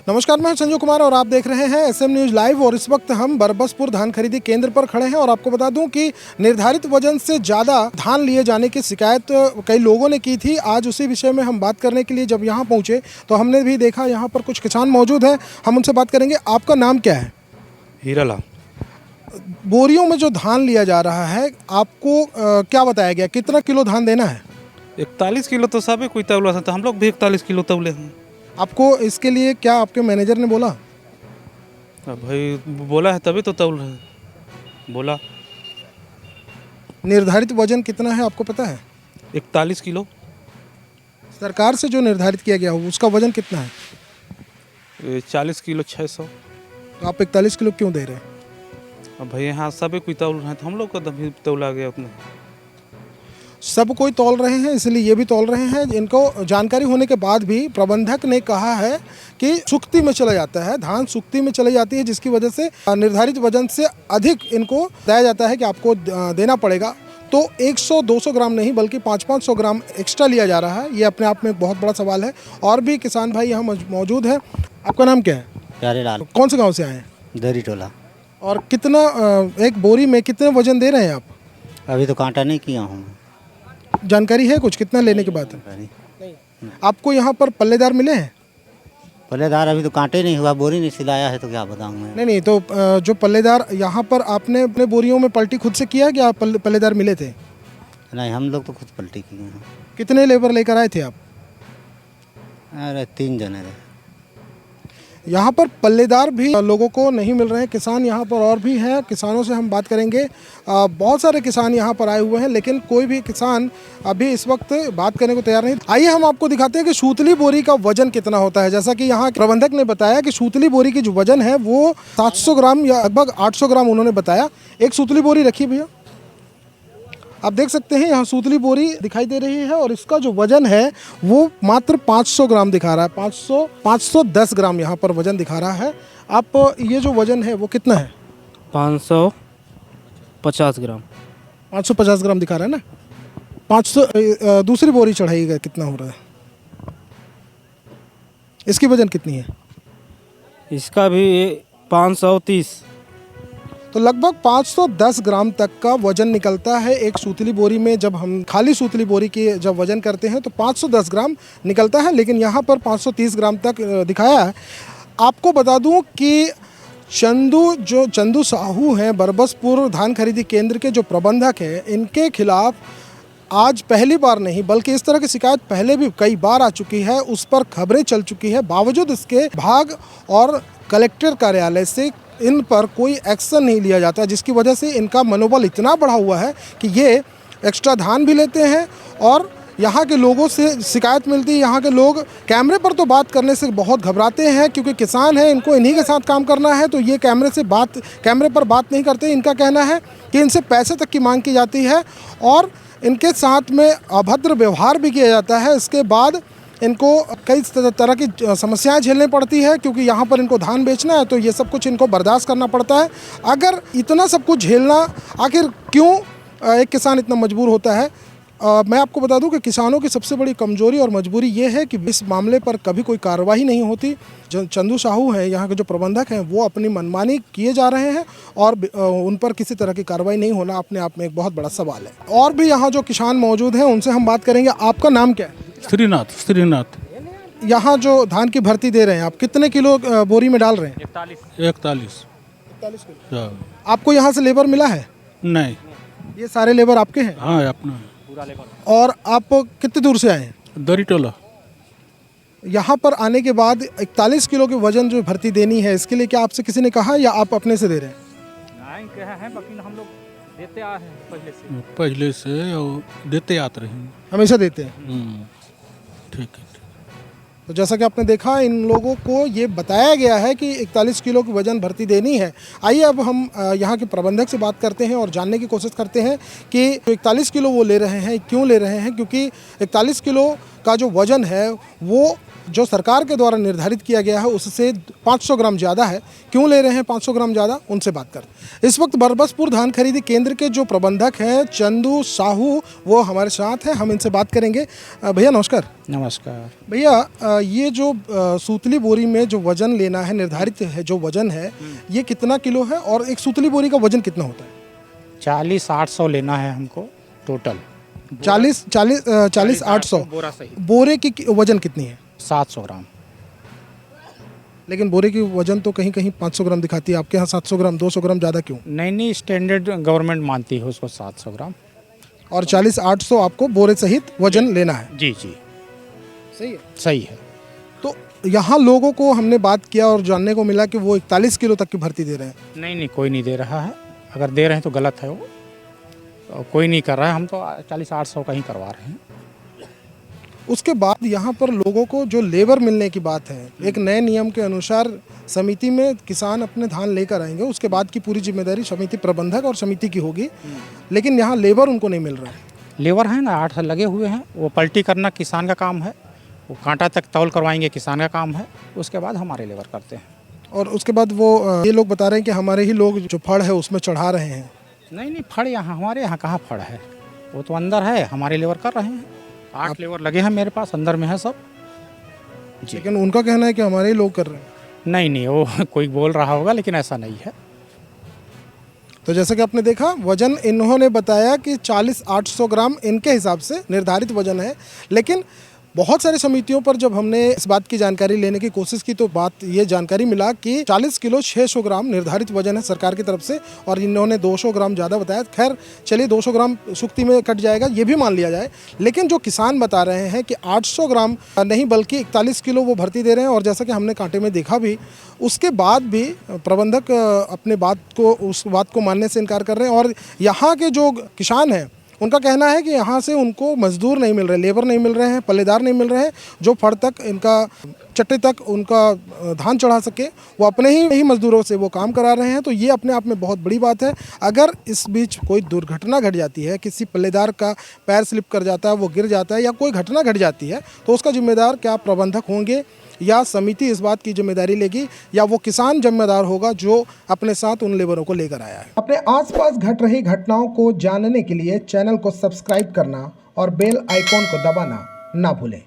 नमस्कार, मैं संजय कुमार और आप देख रहे हैं एसएम न्यूज़ लाइव। और इस वक्त हम बरबसपुर धान खरीदी केंद्र पर खड़े हैं और आपको बता दूं कि निर्धारित वजन से ज़्यादा धान लिए जाने की शिकायत कई लोगों ने की थी। आज उसी विषय में हम बात करने के लिए जब यहां पहुंचे तो हमने भी देखा यहाँ पर कुछ किसान मौजूद हैं। हम उनसे बात करेंगे। आपका नाम क्या है? हीरालाल। बोरियों में जो धान लिया जा रहा है, आपको क्या बताया गया, कितना किलो धान देना है? 41 किलो तो सब कोई तौला था, तो हम लोग भी 41 किलो तौले हैं। आपको इसके लिए क्या आपके मैनेजर ने बोला? अब भाई बोला है तभी तो तौल रहे। बोला निर्धारित वजन कितना है आपको पता है? 41 किलो। सरकार से जो निर्धारित किया गया हो उसका वजन कितना है? 40 किलो 600। तो आप 41 किलो क्यों दे रहे हैं? अब भाई यहाँ सब कोई तौल रहे हैं तो हम लोग को तभी तौला गया उतना। सब कोई तौल रहे हैं इसलिए ये भी तौल रहे हैं। इनको जानकारी होने के बाद भी प्रबंधक ने कहा है कि सुक्ति में चला जाता है, धान सुक्ति में चली जाती है, जिसकी वजह से निर्धारित वजन से अधिक इनको बताया जाता है कि आपको देना पड़ेगा। तो 100-200 ग्राम नहीं बल्कि 500-500 ग्राम एक्स्ट्रा लिया जा रहा है। ये अपने आप में एक बहुत बड़ा सवाल है। और भी किसान भाई यहाँ मौजूद हैं। आपका नाम क्या है? प्यारेलाल। कौन से गाँव से आए हैं? दरी टोला। और कितना एक बोरी में कितने वजन दे रहे हैं आप? अभी तो कांटा नहीं किया हूँ। जानकारी है कुछ कितना लेने के बाद? आपको यहाँ पर पल्लेदार मिले हैं? पल्लेदार अभी तो कांटे नहीं हुआ, बोरी नहीं सिलाया है तो क्या बताऊँ मैं। नहीं, तो जो पल्लेदार यहाँ पर आपने अपने बोरियों में पलटी खुद से किया कि आप पल्लेदार मिले थे? नहीं, हम लोग तो खुद पलटी किए हैं। कितने लेबर लेकर आए थे आप? अरे 3 जने रहे। यहाँ पर पल्लेदार भी लोगों को नहीं मिल रहे हैं। किसान यहाँ पर और भी हैं, किसानों से हम बात करेंगे। बहुत सारे किसान यहाँ पर आए हुए हैं लेकिन कोई भी किसान अभी इस वक्त बात करने को तैयार नहीं। आइए हम आपको दिखाते हैं कि सूतली बोरी का वजन कितना होता है। जैसा कि यहाँ प्रबंधक ने बताया कि सूतली बोरी की जो वजन है वो 700 ग्राम या लगभग 800 ग्राम उन्होंने बताया। एक सूतली बोरी रखी भैया, आप देख सकते हैं यहाँ सूतली बोरी दिखाई दे रही है और इसका जो वजन है वो मात्र 500 ग्राम दिखा रहा है। 510 ग्राम यहाँ पर वजन दिखा रहा है। आप ये जो वजन है वो कितना है? 550 ग्राम। 550 ग्राम दिखा रहा है ना। 500 दूसरी बोरी चढ़ाइएगा, कितना हो रहा है? इसकी वजन कितनी है? इसका भी 530। तो लगभग 510 ग्राम तक का वजन निकलता है एक सूतली बोरी में। जब हम खाली सूतली बोरी की जब वजन करते हैं तो 510 ग्राम निकलता है, लेकिन यहाँ पर 530 ग्राम तक दिखाया है। आपको बता दूं कि चंदू साहू हैं, बरबसपुर धान खरीदी केंद्र के जो प्रबंधक हैं, इनके खिलाफ आज पहली बार नहीं बल्कि इस तरह की शिकायत पहले भी कई बार आ चुकी है, उस पर खबरें चल चुकी है। बावजूद इसके विभाग और कलेक्टर कार्यालय से इन पर कोई एक्शन नहीं लिया जाता, जिसकी वजह से इनका मनोबल इतना बढ़ा हुआ है कि ये एक्स्ट्रा धान भी लेते हैं और यहाँ के लोगों से शिकायत मिलती है। यहाँ के लोग कैमरे पर तो बात करने से बहुत घबराते हैं क्योंकि किसान हैं, इनको इन्हीं के साथ काम करना है, तो ये कैमरे पर बात नहीं करते। इनका कहना है कि इनसे पैसे तक की मांग की जाती है और इनके साथ में अभद्र व्यवहार भी किया जाता है। इसके बाद इनको कई तरह की समस्याएं झेलनी पड़ती है क्योंकि यहाँ पर इनको धान बेचना है, तो ये सब कुछ इनको बर्दाश्त करना पड़ता है। अगर इतना सब कुछ झेलना, आखिर क्यों एक किसान इतना मजबूर होता है? मैं आपको बता दूं कि किसानों की सबसे बड़ी कमजोरी और मजबूरी ये है कि इस मामले पर कभी कोई कार्रवाई नहीं होती। जो चंदू साहू हैं, यहाँ के जो प्रबंधक हैं, वो अपनी मनमानी किए जा रहे हैं और उन पर किसी तरह की कार्रवाई नहीं होना अपने आप में एक बहुत बड़ा सवाल है। और भी यहाँ जो किसान मौजूद हैं उनसे हम बात करेंगे। आपका नाम क्या है? श्रीनाथ। यहाँ जो धान की भर्ती दे रहे हैं, आप कितने किलो बोरी में डाल रहे हैं? 41 किलो। आपको यहाँ से लेबर मिला है? नहीं। ये सारे लेबर आपके हैं? हाँ, अपना। और आप कितने दूर से आए हैं? दरी टोला। यहाँ पर आने के बाद 41 किलो की वजन जो भर्ती देनी है, इसके लिए क्या आपसे किसी ने कहा या आप अपने से दे रहे हैं? नहीं कहा है, लेकिन हम लोग देते आ रहे हैं पहले से और देते आते रहे हैं। हमेशा देते हैं। ठीक है। तो जैसा कि आपने देखा, इन लोगों को ये बताया गया है कि 41 किलो की वजन भर्ती देनी है। आइए अब हम यहाँ के प्रबंधक से बात करते हैं और जानने की कोशिश करते हैं कि 41 किलो वो ले रहे हैं, क्यों ले रहे हैं। क्योंकि 41 किलो का जो वजन है वो जो सरकार के द्वारा निर्धारित किया गया है उससे 500 ग्राम ज़्यादा है। क्यों ले रहे हैं 500 ग्राम ज़्यादा, उनसे बात करते। इस वक्त बरबसपुर धान खरीदी केंद्र के जो प्रबंधक हैं चंदू साहू, वो हमारे साथ हैं, हम इनसे बात करेंगे। भैया नमस्कार। नमस्कार। भैया ये जो सूतली बोरी में जो वजन लेना है, निर्धारित है जो वजन है, ये कितना किलो है और एक सूतली बोरी का वजन कितना होता है? 40-800 लेना है हमको टोटल। 40-800 बोरा सही। बोरे की वजन कितनी है? 700 ग्राम। लेकिन बोरे की वजन तो कहीं कहीं 500 ग्राम दिखाती है, आपके यहाँ 700 ग्राम, 200 ग्राम ज़्यादा क्यों? नहीं, स्टैंडर्ड गवर्नमेंट मानती है उसको 700 ग्राम। और 40-800 आपको बोरे सहित वजन लेना है। जी। सही है। सही है। तो यहाँ लोगों को हमने बात किया और जानने को मिला कि वो 41 किलो तक की भर्ती दे रहे हैं। नहीं, कोई नहीं दे रहा है। अगर दे रहे हैं तो गलत है वो, तो कोई नहीं कर रहा है। हम तो 40-800 का ही करवा रहे हैं। उसके बाद यहाँ पर लोगों को जो लेबर मिलने की बात है, एक नए नियम के अनुसार समिति में किसान अपने धान लेकर आएंगे, उसके बाद की पूरी जिम्मेदारी समिति प्रबंधक और समिति की होगी, लेकिन यहाँ लेबर उनको नहीं मिल रहा है। लेबर है ना, 8 लगे हुए हैं। वो पलटी करना किसान का काम है, वो कांटा तक तौल करवाएंगे किसान का काम है, उसके बाद हमारे लेबर करते हैं। और उसके बाद वो ये लोग बता रहे हैं कि हमारे ही लोग जो फड़ है उसमें चढ़ा रहे हैं। नहीं, फड़ यहाँ हमारे यहाँ कहाँ फड़ है, वो तो अंदर है, हमारे लेबर कर रहे हैं। 8 लेबर लगे हैं मेरे पास, अंदर में है सब जी। लेकिन उनका कहना है कि हमारे ही लोग कर रहे हैं। नहीं, वो कोई बोल रहा होगा, लेकिन ऐसा नहीं है। तो जैसा कि आपने देखा, वजन इन्होंने बताया कि 40-800 ग्राम इनके हिसाब से निर्धारित वजन है, लेकिन बहुत सारी समितियों पर जब हमने इस बात की जानकारी लेने की कोशिश की तो बात ये जानकारी मिला कि 40 किलो 600 ग्राम निर्धारित वजन है सरकार की तरफ से, और इन्होंने 200 ग्राम ज़्यादा बताया। खैर चलिए, 200 ग्राम सुक्ति में कट जाएगा, ये भी मान लिया जाए। लेकिन जो किसान बता रहे हैं कि 800 ग्राम नहीं बल्कि 41 किलो वो भर्ती दे रहे हैं, और जैसा कि हमने कांटे में देखा भी, उसके बाद भी प्रबंधक अपने उस बात को मानने से इनकार कर रहे हैं। और यहाँ के जो किसान हैं उनका कहना है कि यहाँ से उनको मजदूर नहीं मिल रहे, लेबर नहीं मिल रहे हैं, पल्लेदार नहीं मिल रहे हैं, जो फड़ तक इनका चट्टे तक उनका धान चढ़ा सके, वो अपने ही मजदूरों से वो काम करा रहे हैं। तो ये अपने आप में बहुत बड़ी बात है। अगर इस बीच कोई दुर्घटना घट जाती है, किसी पल्लेदार का पैर स्लिप कर जाता है, वो गिर जाता है, या कोई घटना घट जाती है, तो उसका जिम्मेदार क्या प्रबंधक होंगे, या समिति इस बात की जिम्मेदारी लेगी, या वो किसान जिम्मेदार होगा जो अपने साथ उन लेबरों को लेकर आया है। अपने आसपास घट रही घटनाओं को जानने के लिए चैनल को सब्सक्राइब करना और बेल आइकॉन को दबाना ना भूलें।